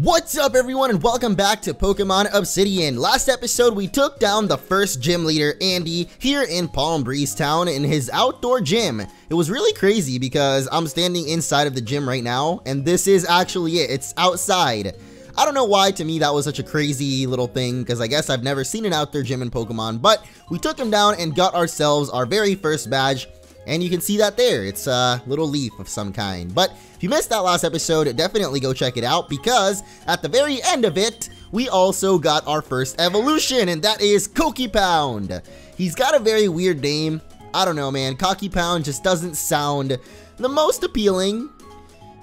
What's up everyone and welcome back to Pokemon Obsidian. Last episode we took down the first gym leader, Andy, here in Palm Breeze Town in his outdoor gym. It was really crazy because I'm standing inside of the gym right now and this is actually it. It's outside. I don't know why to me that was such a crazy little thing because I guess I've never seen an outdoor gym in Pokemon, but we took him down and got ourselves our very first badge. And you can see that there, it's a little leaf of some kind. But if you missed that last episode, definitely go check it out because at the very end of it, we also got our first evolution, and that is Cocky Pound. He's got a very weird name. I don't know, man. Cocky Pound just doesn't sound the most appealing.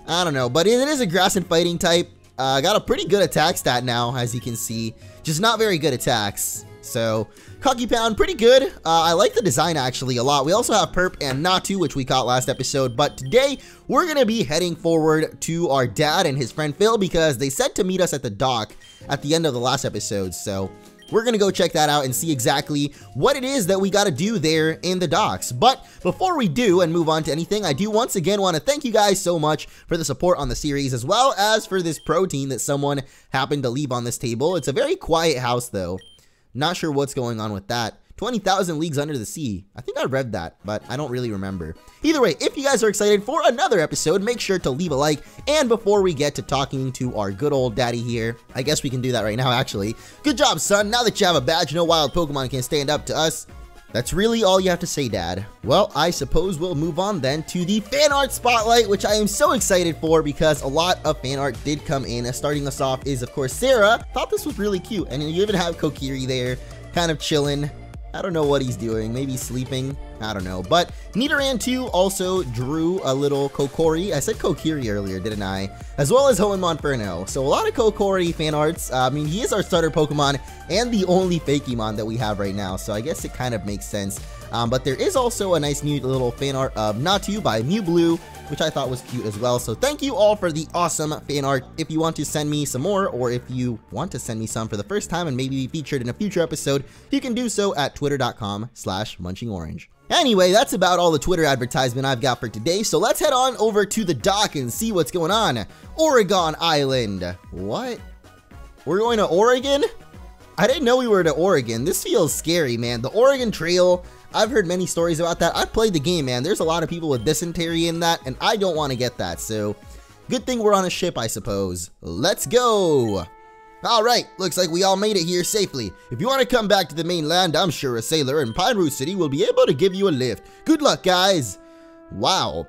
I don't know, but it is a grass and fighting type. Got a pretty good attack stat now, as you can see. Just not very good attacks. So, Cocky Pound, pretty good. I like the design actually a lot. We also have Perp and Natu, which we caught last episode. But today, we're going to be heading forward to our dad and his friend Phil because they said to meet us at the dock at the end of the last episode. So, we're going to go check that out and see exactly what it is that we got to do there in the docks. But before we do and move on to anything, I do once again want to thank you guys so much for the support on the series as well as for this protein that someone happened to leave on this table. It's a very quiet house though. Not sure what's going on with that. 20,000 Leagues Under the Sea. I think I read that, but I don't really remember. Either way, if you guys are excited for another episode, make sure to leave a like. And before we get to talking to our good old daddy here, I guess we can do that right now, actually. Good job, son. Now that you have a badge, no wild Pokemon can stand up to us. That's really all you have to say, Dad. Well, I suppose we'll move on then to the fan art spotlight, which I am so excited for because a lot of fan art did come in. Starting us off is, of course, Sarah. Thought this was really cute. And you even have Kokiri there, kind of chilling. I don't know what he's doing. Maybe sleeping. I don't know. But Nidoran 2 also drew a little Kokiri. I said Kokiri earlier, didn't I? As well as Hoenn Monferno. So a lot of Kokiri fan arts. I mean, he is our starter Pokemon and the only Fakemon that we have right now. So I guess it kind of makes sense. But there is also a nice new little fan art of Natu by Mew Blue, which I thought was cute as well. So thank you all for the awesome fan art. If you want to send me some more, or if you want to send me some for the first time and maybe be featured in a future episode, you can do so at twitter.com/MunchingOrange. Anyway, that's about all the Twitter advertisement I've got for today, so let's head on over to the dock and see what's going on. Oregon Island. What? We're going to Oregon? I didn't know we were to Oregon. This feels scary, man. The Oregon Trail, I've heard many stories about that. I've played the game, man. There's a lot of people with dysentery in that, and I don't want to get that, so good thing we're on a ship, I suppose. Let's go! Alright, looks like we all made it here safely. If you want to come back to the mainland, I'm sure a sailor in Pine Root City will be able to give you a lift. Good luck, guys! Wow.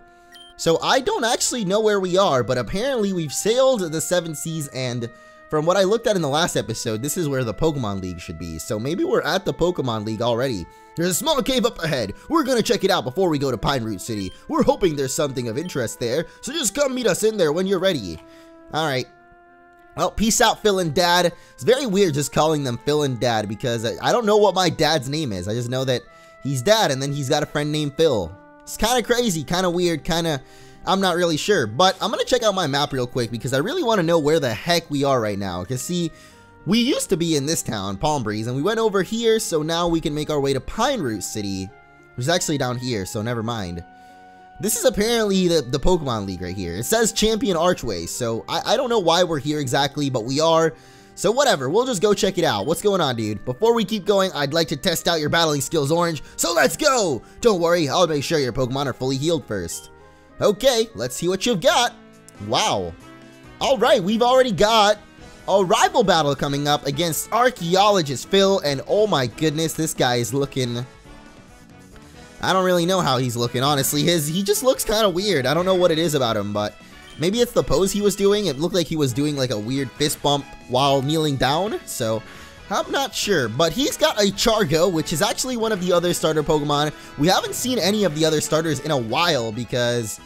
So I don't actually know where we are, but apparently we've sailed the 7 seas, and from what I looked at in the last episode, this is where the Pokemon League should be. So maybe we're at the Pokemon League already. There's a small cave up ahead. We're gonna check it out before we go to Pine Root City. We're hoping there's something of interest there, so just come meet us in there when you're ready. Alright. Well, peace out, Phil and Dad. It's very weird just calling them Phil and Dad because I don't know what my dad's name is. I just know that he's Dad and then he's got a friend named Phil. It's kind of crazy, kind of weird, kind of, I'm not really sure. But I'm going to check out my map real quick because I really want to know where the heck we are right now. Because see, we used to be in this town, Palm Breeze, and we went over here. So now we can make our way to Pine Root City, which is actually down here, so never mind. This is apparently the Pokemon League right here. It says Champion Archway, so I don't know why we're here exactly, but we are. So whatever, we'll just go check it out. What's going on, dude? Before we keep going, I'd like to test out your battling skills, Orange. So let's go! Don't worry, I'll make sure your Pokemon are fully healed first. Okay, let's see what you've got. Wow. Alright, we've already got a rival battle coming up against Archaeologist Phil, and oh my goodness, this guy is looking... I don't really know how he's looking, honestly. He just looks kind of weird. I don't know what it is about him, but maybe it's the pose he was doing. It looked like he was doing like a weird fist bump while kneeling down, so I'm not sure. But he's got a Chargo, which is actually one of the other starter Pokemon. We haven't seen any of the other starters in a while because,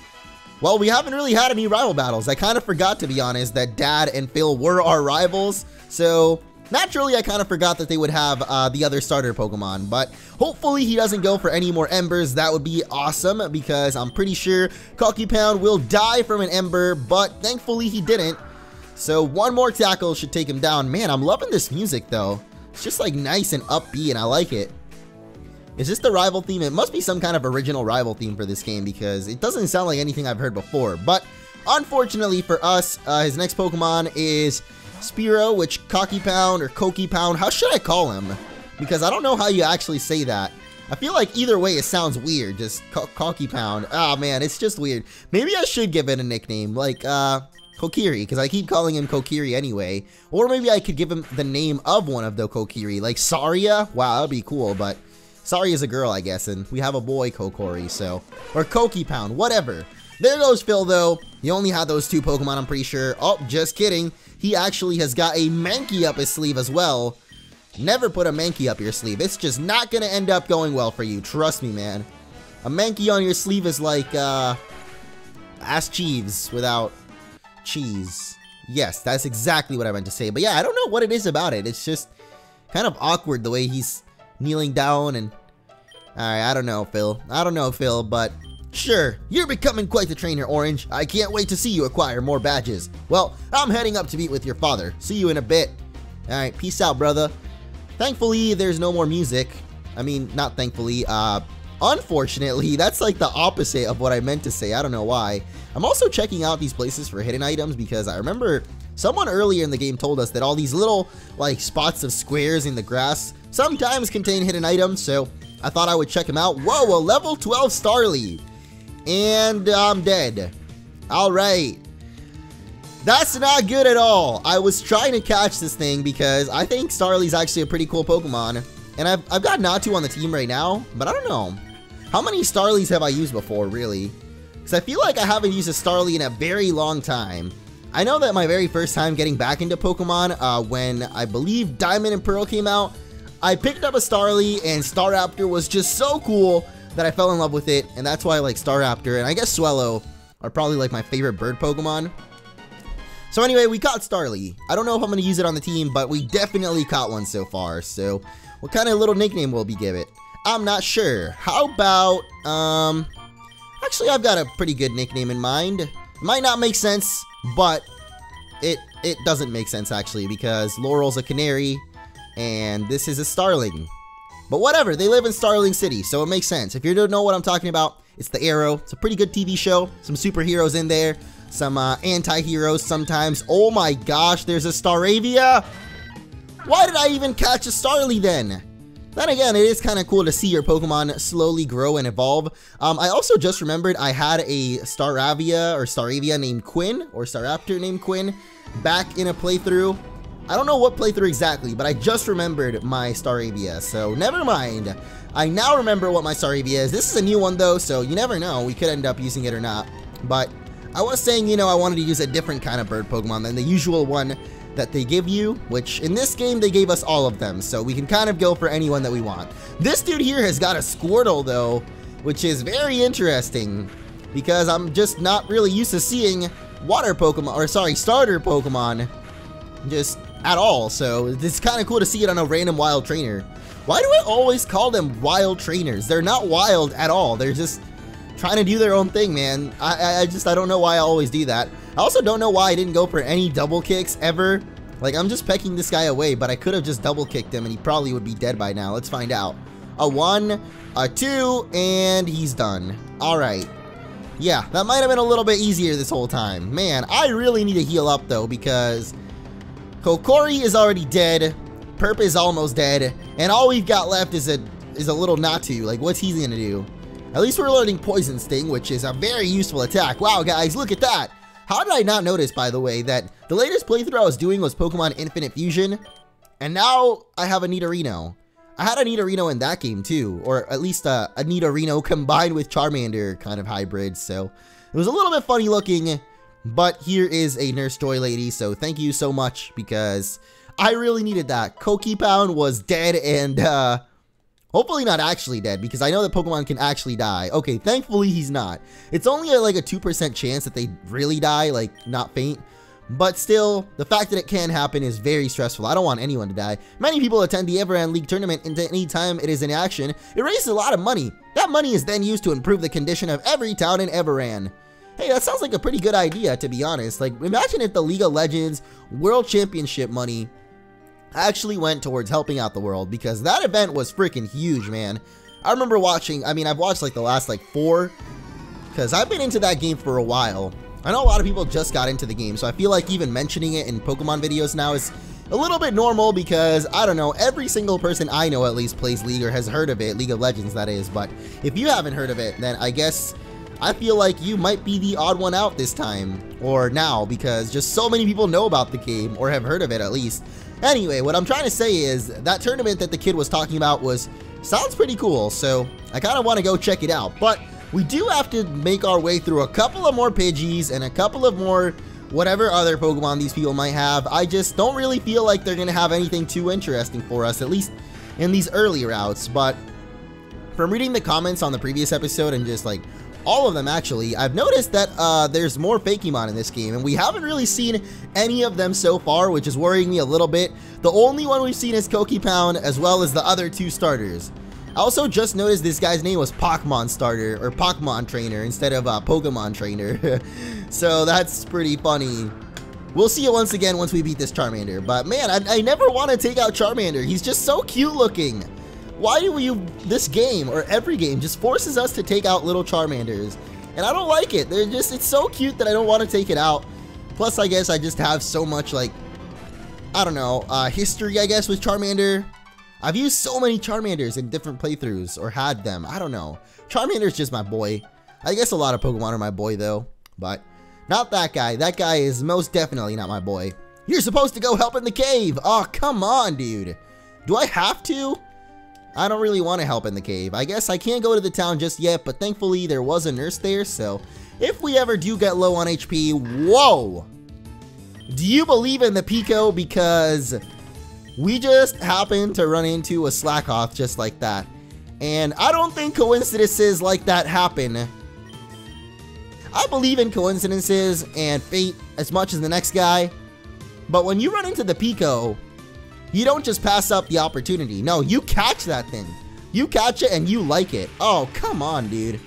well, we haven't really had any rival battles. I kind of forgot, to be honest, that Dad and Phil were our rivals, so naturally, I kind of forgot that they would have the other starter Pokemon, but hopefully he doesn't go for any more Embers. That would be awesome because I'm pretty sure Cocky Pound will die from an Ember, but thankfully he didn't. So one more tackle should take him down. Man, I'm loving this music though. It's just like nice and upbeat and I like it. Is this the rival theme? It must be some kind of original rival theme for this game because it doesn't sound like anything I've heard before, but unfortunately for us, his next Pokemon is Spearow, which Cocky Pound or Koki Pound, how should I call him? Because I don't know how you actually say that. I feel like either way it sounds weird, just Cocky Pound. Ah, man, it's just weird. Maybe I should give it a nickname, like, Kokiri, because I keep calling him Kokiri anyway. Or maybe I could give him the name of one of the Kokiri, like Saria. Wow, that'd be cool, but Saria is a girl, I guess, and we have a boy, Kokori, so. Or Koki Pound, whatever. There goes Phil, though. He only had those 2 Pokemon, I'm pretty sure. Oh, just kidding. He actually has got a Mankey up his sleeve as well. Never put a Mankey up your sleeve. It's just not going to end up going well for you. Trust me, man. A Mankey on your sleeve is like, Ass Cheeves without cheese. Yes, that's exactly what I meant to say. But yeah, I don't know what it is about it. It's just kind of awkward the way he's kneeling down and... Alright, I don't know, Phil, but... Sure, you're becoming quite the trainer, Orange. I can't wait to see you acquire more badges. Well, I'm heading up to meet with your father. See you in a bit. Alright, peace out, brother. Thankfully, there's no more music. I mean, not thankfully, unfortunately, that's like the opposite of what I meant to say. I don't know why. I'm also checking out these places for hidden items because I remember someone earlier in the game told us that all these little, like, spots of squares in the grass sometimes contain hidden items, so I thought I would check them out. Whoa, a level 12 Starly. And I'm dead. Alright. That's not good at all. I was trying to catch this thing because I think Starly's actually a pretty cool Pokemon. And I've got Natu on the team right now, but I don't know. How many Starlys have I used before, really? Because I feel like I haven't used a Starly in a very long time. I know that my very first time getting back into Pokemon, when I believe Diamond and Pearl came out, I picked up a Starly and Staraptor was just so cool that I fell in love with it, and that's why I like Staraptor, and I guess Swellow are probably like my favorite bird Pokemon. So anyway, we caught Starly. I don't know if I'm going to use it on the team, but we definitely caught one so far, so what kind of little nickname will we give it? I'm not sure. How about, actually I've got a pretty good nickname in mind. It might not make sense, but it doesn't make sense actually, because Laurel's a canary, and this is a starling. But whatever, they live in Starling City, so it makes sense. If you don't know what I'm talking about, it's the Arrow. It's a pretty good TV show. Some superheroes in there. Some anti-heroes sometimes. Oh my gosh, there's a Staravia! Why did I even catch a Starly then? Then again, it is kind of cool to see your Pokemon slowly grow and evolve. I also just remembered I had a Staravia named Quinn, or Staraptor named Quinn, back in a playthrough. I don't know what playthrough exactly, but I just remembered my Staravia, so never mind. I now remember what my Staravia is. This is a new one though, so you never know. We could end up using it or not. But I was saying, you know, I wanted to use a different kind of bird Pokemon than the usual one that they give you, which in this game they gave us all of them, so we can kind of go for anyone that we want. This dude here has got a Squirtle though, which is very interesting because I'm just not really used to seeing water Pokemon, or sorry, starter Pokemon just at all, so it's kind of cool to see it on a random wild trainer. Why do I always call them wild trainers? They're not wild at all. They're just trying to do their own thing, man. I don't know why I always do that. I also don't know why I didn't go for any double kicks ever. Like, I'm just pecking this guy away, but I could have just double kicked him and he probably would be dead by now. Let's find out. A 1, a 2, and he's done. Alright. Yeah, that might have been a little bit easier this whole time. Man, I really need to heal up though, because Kokori is already dead, Perp is almost dead, and all we've got left is a little Natu. Like, what's he gonna do? At least we're learning Poison Sting, which is a very useful attack. Wow, guys, look at that! How did I not notice, by the way, that the latest playthrough I was doing was Pokemon Infinite Fusion, and now I have a Nidorino. I had a Nidorino in that game too, or at least a Nidorino combined with Charmander kind of hybrid, so it was a little bit funny looking. But here is a Nurse Joy Lady, so thank you so much, because I really needed that. Koki Pound was dead, and hopefully not actually dead, because I know that Pokemon can actually die. Okay, thankfully he's not. It's only like a 2% chance that they really die, like not faint. But still, the fact that it can happen is very stressful. I don't want anyone to die. Many people attend the Everand League tournament, and any time it is in action, it raises a lot of money. That money is then used to improve the condition of every town in Everand. Hey, that sounds like a pretty good idea, to be honest. Like, imagine if the League of Legends World Championship money actually went towards helping out the world, because that event was freaking huge, man. I remember watching, I mean, I've watched like the last like 4, because I've been into that game for a while. I know a lot of people just got into the game, so I feel like even mentioning it in Pokemon videos now is a little bit normal because, I don't know, every single person I know at least plays League or has heard of it, League of Legends that is, but if you haven't heard of it, then I guess I feel like you might be the odd one out this time, or now, because just so many people know about the game, or have heard of it at least. Anyway, what I'm trying to say is, that tournament that the kid was talking about sounds pretty cool, so I kind of want to go check it out, but we do have to make our way through a couple of more Pidgeys and a couple of more whatever other Pokemon these people might have. I just don't really feel like they're going to have anything too interesting for us, at least in these early routes. But from reading the comments on the previous episode and just like all of them actually, I've noticed that there's more Fakemon in this game, and we haven't really seen any of them so far, which is worrying me a little bit. The only one we've seen is Pound, as well as the other two starters. I also just noticed this guy's name was Pokémon Starter, or Pokémon Trainer, instead of Pokemon Trainer. So that's pretty funny. We'll see it once again once we beat this Charmander. But man, I never want to take out Charmander. He's just so cute looking. Why do this game, or every game, just forces us to take out little Charmanders? And I don't like it. It's so cute that I don't want to take it out. Plus, I guess I just have so much, like, I don't know, history, I guess, with Charmander. I've used so many Charmanders in different playthroughs, or had them. I don't know. Charmander's just my boy. I guess a lot of Pokemon are my boy, though. But not that guy. That guy is most definitely not my boy. You're supposed to go help in the cave. Oh, come on, dude. Do I have to? I don't really want to help in the cave. I guess I can't go to the town just yet, but thankfully there was a nurse there, so if we ever do get low on HP, whoa! Do you believe in the Pico? Because we just happened to run into a Slackoth just like that. And I don't think coincidences like that happen. I believe in coincidences and fate as much as the next guy. But when you run into the Pico, you don't just pass up the opportunity. No, you catch that thing. You catch it and you like it. Oh, come on, dude.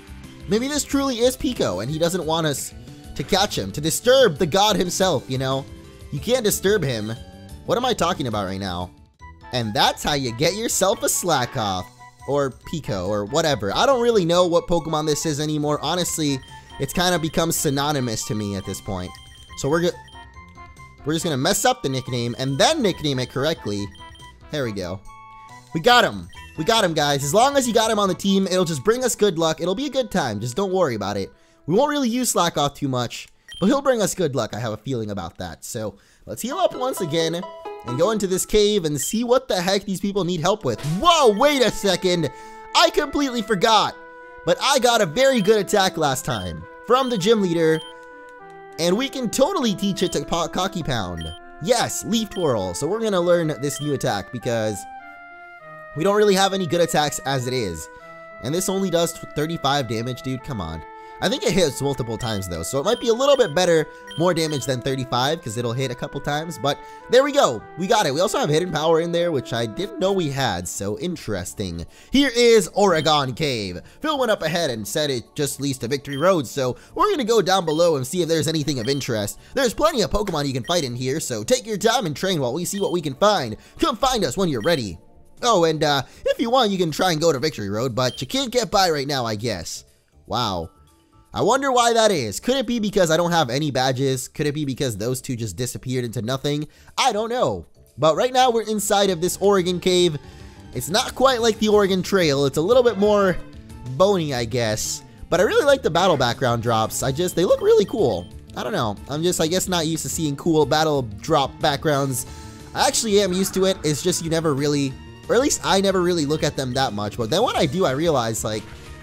Maybe this truly is Pico and he doesn't want us to catch him, to disturb the god himself, you know? You can't disturb him. What am I talking about right now? And that's how you get yourself a Slackoth, or Pico, or whatever. I don't really know what Pokemon this is anymore. Honestly, it's kind of become synonymous to me at this point. So we're just gonna mess up the nickname and then nickname it correctly. There we go. We got him. We got him, guys. As long as you got him on the team, it'll just bring us good luck. It'll be a good time. Just don't worry about it. We won't really use Slackoth too much, but he'll bring us good luck. I have a feeling about that. So let's heal up once again and go into this cave and see what the heck these people need help with. Whoa, wait a second. I completely forgot. But I got a very good attack last time from the gym leader, and we can totally teach it to Cocky Pound. Yes, Leaf Twirl. So we're going to learn this new attack because we don't really have any good attacks as it is. And this only does 35 damage, dude. Come on. I think it hits multiple times though, so it might be a little bit better, more damage than 35 because it'll hit a couple times, but there we go. We got it. We also have hidden power in there, which I didn't know we had, so interesting. Here is Oregon Cave. Phil went up ahead and said it just leads to Victory Road, so we're going to go down below and see if there's anything of interest. There's plenty of Pokemon you can fight in here, so take your time and train while we see what we can find. Come find us when you're ready. Oh, and if you want, you can try and go to Victory Road, but you can't get by right now, I guess. Wow. I wonder why that is. Could it be because I don't have any badges? Could it be because those two just disappeared into nothing? I don't know. But right now we're inside of this Oregon Cave. It's not quite like the Oregon Trail. It's a little bit more bony, I guess. But I really like the battle background drops. They look really cool. I don't know. I'm just, I guess, not used to seeing cool battle drop backgrounds. I actually am used to it. It's just you never really, or at least I never really look at them that much. But then when I do, I realize, like,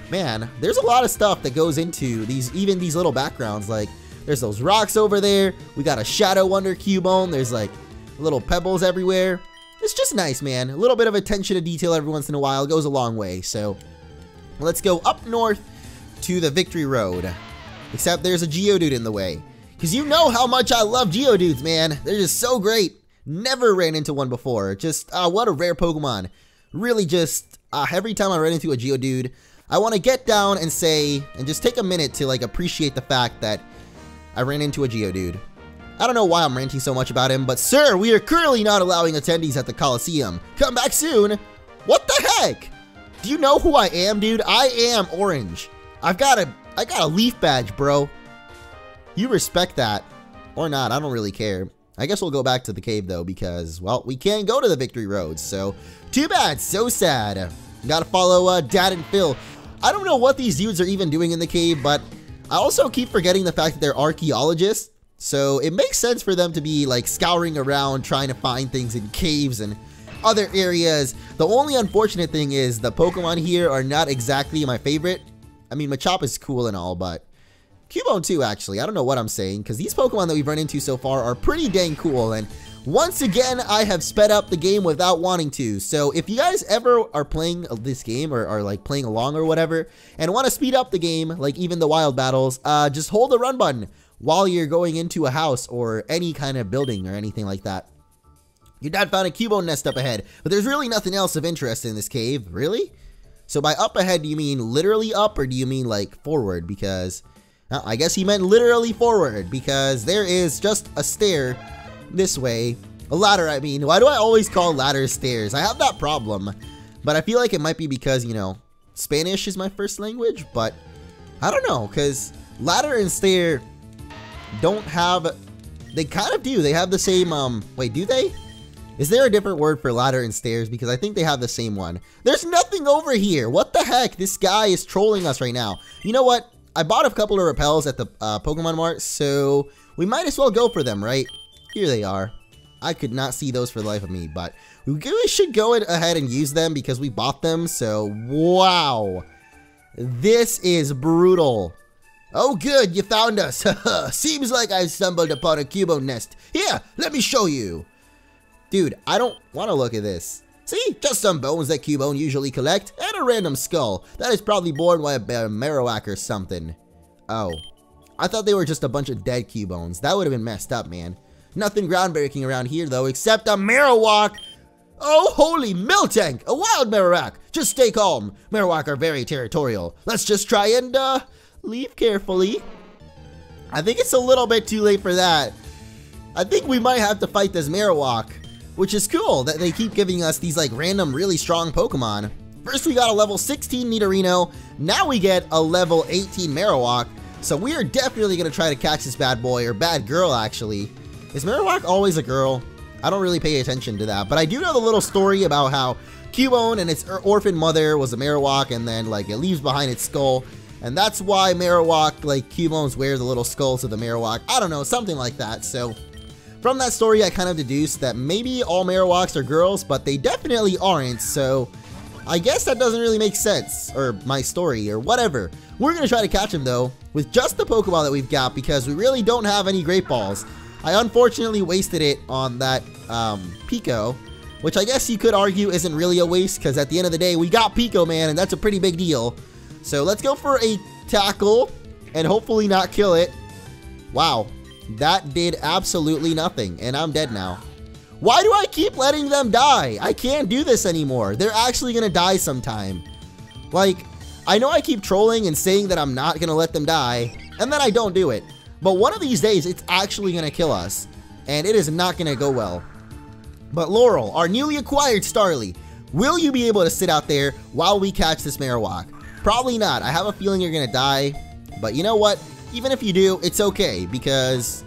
man, there's a lot of stuff that goes into even these little backgrounds. Like, there's those rocks over there. We got a shadow under Cubone. There's like little pebbles everywhere. It's just nice, man. A little bit of attention to detail every once in a while goes a long way. So let's go up north to the Victory Road. Except there's a Geodude in the way. Because you know how much I love Geodudes, man. They're just so great. Never ran into one before. Just, what a rare Pokemon. Really just, every time I run into a Geodude, I want to get down and say, and just take a minute to like appreciate the fact that I ran into a Geodude. I don't know why I'm ranting so much about him, but sir, we are currently not allowing attendees at the Coliseum. Come back soon. What the heck? Do you know who I am, dude? I am Orange. I got a leaf badge, bro. You respect that. Or not, I don't really care. I guess we'll go back to the cave though because, well, we can't go to the victory roads. So, too bad, so sad. Gotta follow Dad and Phil. I don't know what these dudes are even doing in the cave, but I also keep forgetting the fact that they're archaeologists. So it makes sense for them to be like scouring around trying to find things in caves and other areas. The only unfortunate thing is the Pokemon here are not exactly my favorite. I mean, Machop is cool and all, but Cubone too, actually. I don't know what I'm saying, because these Pokemon that we've run into so far are pretty dang cool. And once again, I have sped up the game without wanting to. So if you guys ever are playing this game or are like playing along or whatever and want to speed up the game, like even the wild battles, just hold the run button while you're going into a house or any kind of building or anything like that. Your dad found a Cubone nest up ahead, but there's really nothing else of interest in this cave. Really? So by up ahead, do you mean literally up or do you mean like forward? Because I guess he meant literally forward, because there is just a stair this way. A ladder, I mean. Why do I always call ladders stairs? I have that problem, but I feel like it might be because, you know, Spanish is my first language, but I don't know, because ladder and stair don't have, they kind of do. They have the same, wait, do they? Is there a different word for ladder and stairs? Because I think they have the same one. There's nothing over here. What the heck? This guy is trolling us right now. You know what? I bought a couple of repels at the Pokemon Mart, so we might as well go for them, right? Here they are. I could not see those for the life of me, but we really should go ahead and use them because we bought them, so wow. This is brutal. Oh good, you found us. Seems like I've stumbled upon a Cubone nest. Here, let me show you. Dude, I don't want to look at this. See, just some bones that Cubone usually collect, and a random skull. That is probably born by a Marowak or something. Oh, I thought they were just a bunch of dead Cubones. That would have been messed up, man. Nothing groundbreaking around here, though, except a Marowak. Oh, holy Miltank, a wild Marowak. Just stay calm. Marowak are very territorial. Let's just try and, leave carefully. I think it's a little bit too late for that. I think we might have to fight this Marowak. Which is cool that they keep giving us these like random really strong Pokemon. First we got a level 16 Nidorino, now we get a level 18 Marowak. So we are definitely going to try to catch this bad boy, or bad girl actually. Is Marowak always a girl? I don't really pay attention to that, but I do know the little story about how Cubone and its orphan mother was a Marowak, and then like it leaves behind its skull. And that's why Marowak, like Cubones wear the little skulls of the Marowak. I don't know, something like that. So from that story, I kind of deduced that maybe all Marowaks are girls, but they definitely aren't, so I guess that doesn't really make sense, or my story, or whatever. We're going to try to catch him, though, with just the Pokeball that we've got, because we really don't have any Great Balls. I unfortunately wasted it on that Pico, which I guess you could argue isn't really a waste, because at the end of the day, we got Pico, man, and that's a pretty big deal. So let's go for a tackle, and hopefully not kill it. Wow. That did absolutely nothing, and I'm dead now. Why do I keep letting them die? I can't do this anymore. They're actually gonna die sometime. Like, I know I keep trolling and saying that I'm not gonna let them die, and then I don't do it. But one of these days, it's actually gonna kill us, and it is not gonna go well. But Laurel, our newly acquired Starly, will you be able to sit out there while we catch this Marowak? Probably not. I have a feeling you're gonna die, but you know what? Even if you do, it's okay, because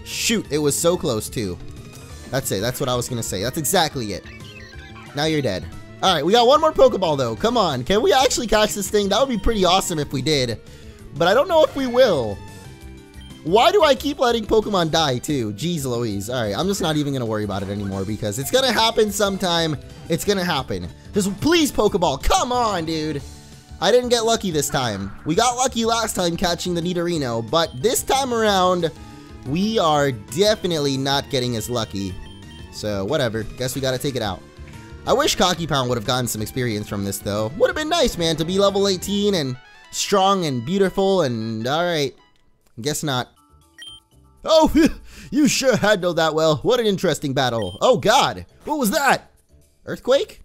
shoot, it was so close too. That's it. That's what I was going to say. That's exactly it. Now you're dead. All right, we got one more Pokeball though. Come on. Can we actually catch this thing? That would be pretty awesome if we did, but I don't know if we will. Why do I keep letting Pokemon die too? Jeez Louise. All right, I'm just not even going to worry about it anymore because it's going to happen sometime. It's going to happen. Just please, Pokeball. Come on, dude. I didn't get lucky this time. We got lucky last time catching the Nidorino, but this time around, we are definitely not getting as lucky. So, whatever. Guess we gotta take it out. I wish Cocky Pound would have gotten some experience from this, though. Would have been nice, man, to be level 18 and strong and beautiful and... Alright. Guess not. Oh, you sure handled that well. What an interesting battle. Oh, God. What was that? Earthquake?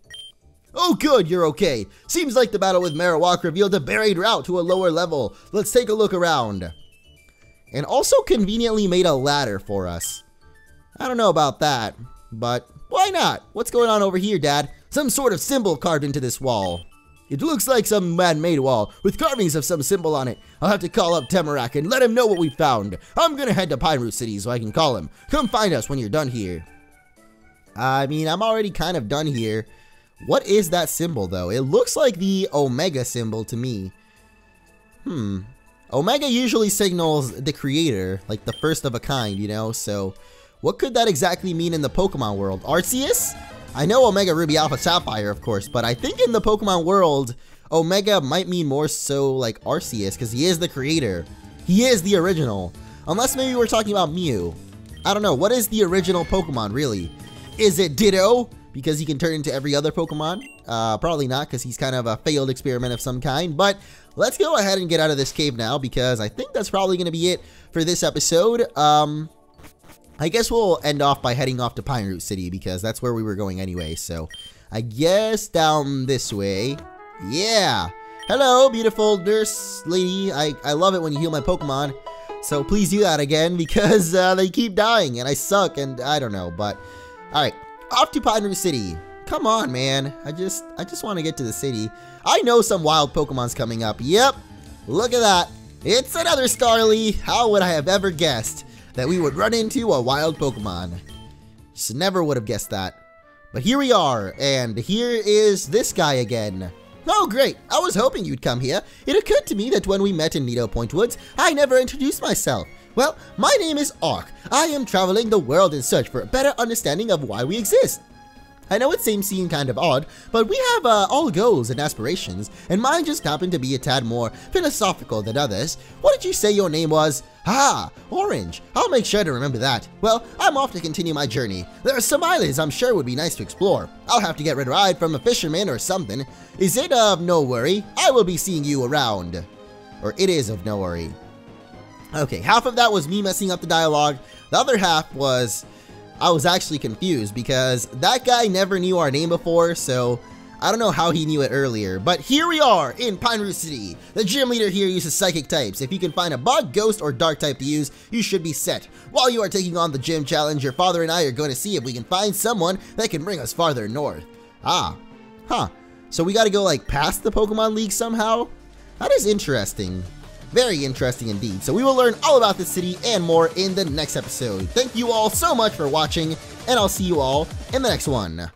Oh good, you're okay. Seems like the battle with Marowak revealed a buried route to a lower level. Let's take a look around. And also conveniently made a ladder for us. I don't know about that, but why not? What's going on over here, Dad? Some sort of symbol carved into this wall. It looks like some man-made wall with carvings of some symbol on it. I'll have to call up Tamarak and let him know what we found. I'm gonna head to Pine Root City so I can call him. Come find us when you're done here. I mean, I'm already kind of done here. What is that symbol, though? It looks like the Omega symbol to me. Omega usually signals the creator, like the first of a kind, you know? So, what could that exactly mean in the Pokemon world? Arceus? I know Omega Ruby Alpha Sapphire, of course, but I think in the Pokemon world, Omega might mean more so like Arceus, because he is the creator. He is the original. Unless maybe we're talking about Mew. I don't know. What is the original Pokemon, really? Is it Ditto? Because he can turn into every other Pokemon? Probably not, because he's kind of a failed experiment of some kind. But let's go ahead and get out of this cave now, because I think that's probably going to be it for this episode. I guess we'll end off by heading off to Pine Root City, because that's where we were going anyway. So I guess down this way. Yeah. Hello, beautiful nurse lady. I love it when you heal my Pokemon. So please do that again, because they keep dying and I suck and I don't know. But all right, off to Pine Root City. Come on, man. I just want to get to the city. I know some wild Pokemon's coming up. Yep. Look at that. It's another Starly. How would I have ever guessed that we would run into a wild Pokemon? Just never would have guessed that. But here we are, and here is this guy again. Oh great, I was hoping you'd come here. It occurred to me that when we met in Nido Point Woods, I never introduced myself. Well, my name is Ark. I am traveling the world in search for a better understanding of why we exist. I know it seems kind of odd, but we have all goals and aspirations, and mine just happen to be a tad more philosophical than others. What did you say your name was? Ah, Orange. I'll make sure to remember that. Well, I'm off to continue my journey. There are some islands I'm sure would be nice to explore. I'll have to get rid of a ride from a fisherman or something. Is it of no worry? I will be seeing you around. Or it is of no worry. Okay, half of that was me messing up the dialogue. The other half was I was actually confused because that guy never knew our name before, so I don't know how he knew it earlier. But here we are in Pine Root City. The gym leader here uses psychic types. If you can find a bug, ghost, or dark type to use, you should be set. While you are taking on the gym challenge, your father and I are going to see if we can find someone that can bring us farther north. Ah, huh. So we got to go like past the Pokemon League somehow? That is interesting. Very interesting indeed. So we will learn all about this city and more in the next episode. Thank you all so much for watching, and I'll see you all in the next one.